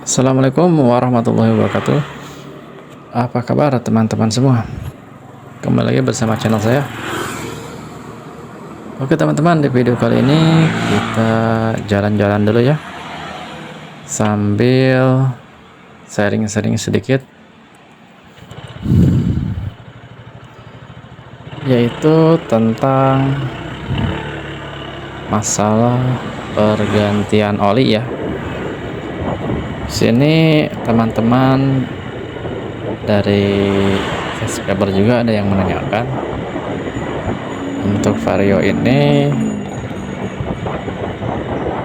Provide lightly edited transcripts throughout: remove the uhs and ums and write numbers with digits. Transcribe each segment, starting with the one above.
Assalamualaikum warahmatullahi wabarakatuh. Apa kabar teman-teman semua? Kembali lagi bersama channel saya. Oke teman-teman, di video kali ini kita jalan-jalan dulu ya, sambil sharing-sharing sedikit, yaitu tentang masalah pergantian oli ya. Sini teman-teman dari subscriber juga ada yang menanyakan, untuk Vario ini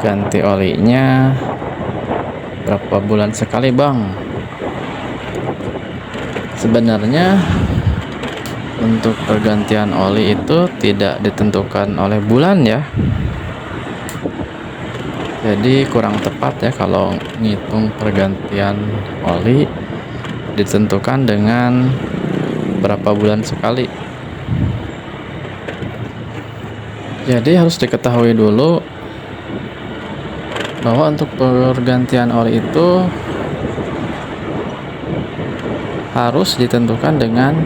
ganti olinya berapa bulan sekali bang? Sebenarnya untuk pergantian oli itu tidak ditentukan oleh bulan ya, jadi kurang tepat ya kalau ngitung pergantian oli ditentukan dengan berapa bulan sekali. Jadi harus diketahui dulu bahwa untuk pergantian oli itu harus ditentukan dengan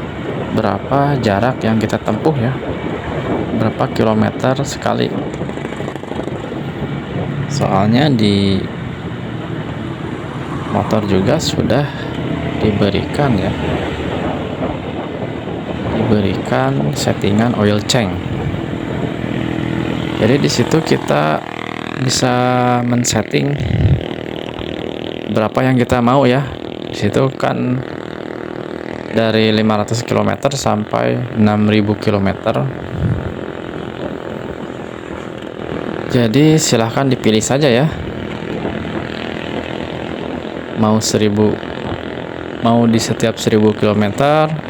berapa jarak yang kita tempuh ya, berapa kilometer sekali. Soalnya di motor juga sudah diberikan settingan oil change. Jadi di situ kita bisa men-setting berapa yang kita mau ya. Di situ kan dari 500 km sampai 6000 km. Jadi silahkan dipilih saja ya. Mau di setiap 1000 km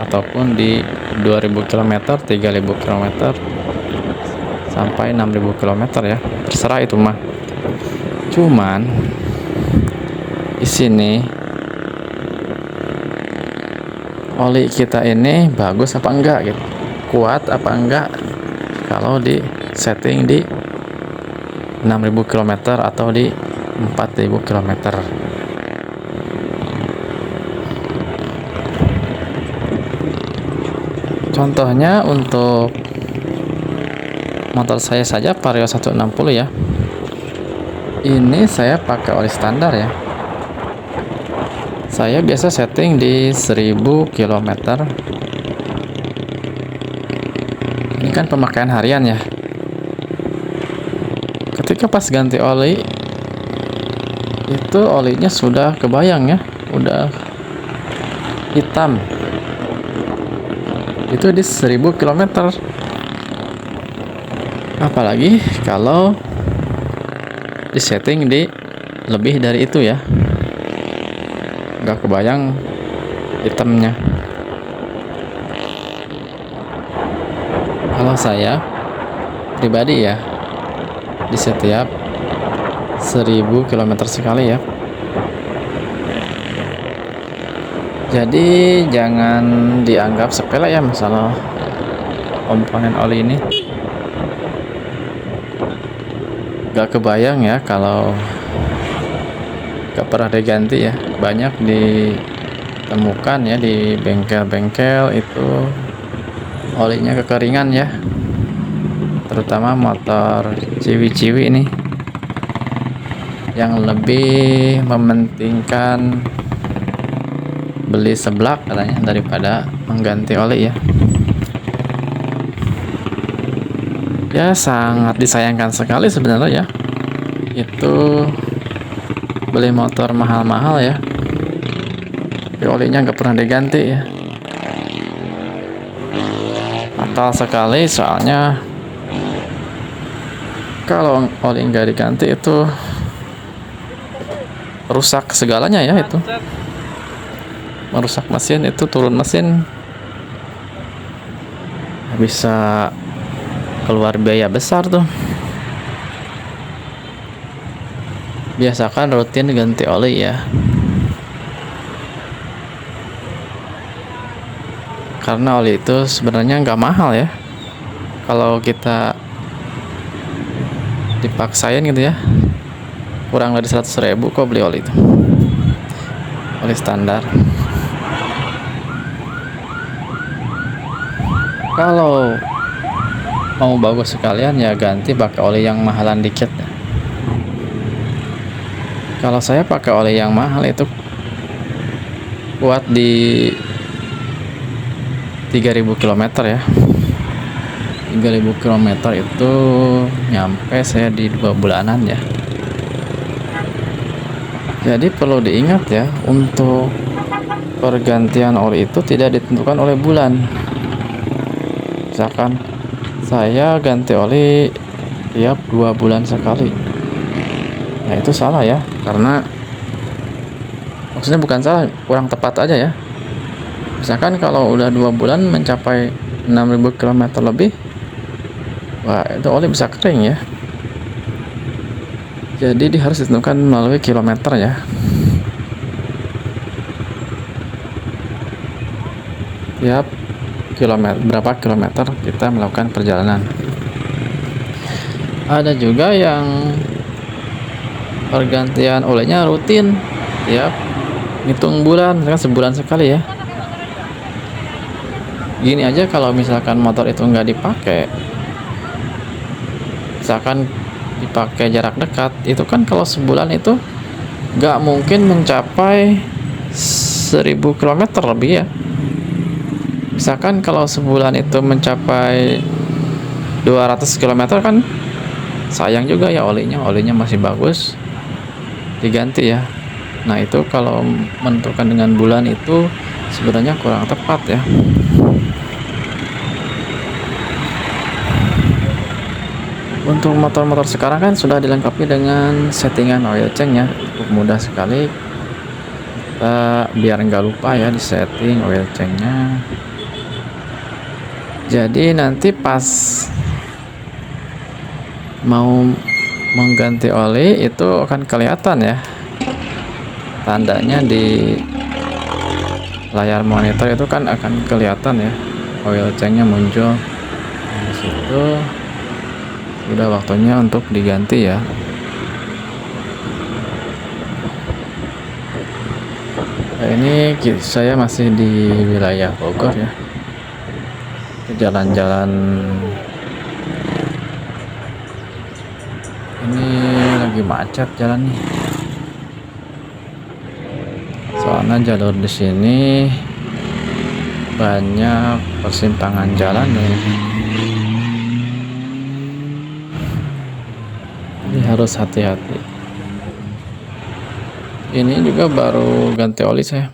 ataupun di 2000 km, 3000 km sampai 6000 km ya, terserah itu mah. Cuman di sini oli kita ini bagus apa enggak gitu, kuat apa enggak kalau di setting di 6000 km atau di 4000 km. Contohnya untuk motor saya saja, Vario 160 ya. Ini saya pakai oli standar ya. Saya biasa setting di 1000 km. Ini kan pemakaian harian ya. Ketika pas ganti oli, itu olinya sudah kebayang ya, udah hitam. Itu di 1000 km. Apalagi kalau disetting di lebih dari itu ya, nggak kebayang hitamnya. Kalau saya pribadi ya, di setiap 1000 km sekali ya. Jadi jangan dianggap sepele ya masalah komponen oli ini. Gak kebayang ya kalau gak pernah diganti ya. Banyak ditemukan ya di bengkel-bengkel itu olinya kekeringan ya, terutama motor ciwi-ciwi ini yang lebih mementingkan beli seblak katanya daripada mengganti oli ya. Ya sangat disayangkan sekali sebenarnya ya, itu beli motor mahal-mahal ya, tapi olinya nggak pernah diganti ya. Fatal sekali, soalnya kalau oli nggak diganti itu rusak segalanya ya, itu merusak mesin, itu turun mesin bisa keluar biaya besar tuh. Biasakan rutin ganti oli ya, karena oli itu sebenarnya nggak mahal ya. Kalau kita dipaksain gitu ya, kurang dari 100.000 kok beli oli itu. oli standar. Kalau mau bagus sekalian ya ganti pakai oli yang mahalan dikit. Kalau saya pakai oli yang mahal itu kuat di 3000 km ya. 3000 km itu nyampe saya di 2 bulanan ya. Jadi perlu diingat ya, untuk pergantian oli itu tidak ditentukan oleh bulan. Misalkan saya ganti oli tiap 2 bulan sekali, nah itu salah ya, karena maksudnya bukan salah, kurang tepat aja ya. Misalkan kalau udah 2 bulan mencapai 6000 km lebih, wah itu oli bisa kering ya. Jadi harus ditentukan melalui kilometer ya. Tiap kilometer, berapa kilometer kita melakukan perjalanan. Ada juga yang pergantian olinya rutin, tiap hitung bulan, misalkan sebulan sekali ya. Gini aja, kalau misalkan motor itu nggak dipakai, misalkan dipakai jarak dekat, itu kan kalau sebulan itu nggak mungkin mencapai 1000 km lebih ya. Misalkan kalau sebulan itu mencapai 200 km kan sayang juga ya, olinya masih bagus, diganti ya. Nah itu kalau menentukan dengan bulan itu sebenarnya kurang tepat ya. Untuk motor-motor sekarang kan sudah dilengkapi dengan settingan oil change ya, cukup mudah sekali. Kita biar nggak lupa ya di setting oil change-nya. Jadi nanti pas mau mengganti oli itu akan kelihatan ya, tandanya di layar monitor itu kan akan kelihatan ya, oil change-nya muncul. Di situ sudah waktunya untuk diganti ya. Nah, ini saya masih di wilayah Bogor ya, jalan-jalan ini lagi macet jalan nih, soalnya jalur di sini banyak persimpangan jalan nih, jadi harus hati-hati. Ini juga baru ganti oli saya.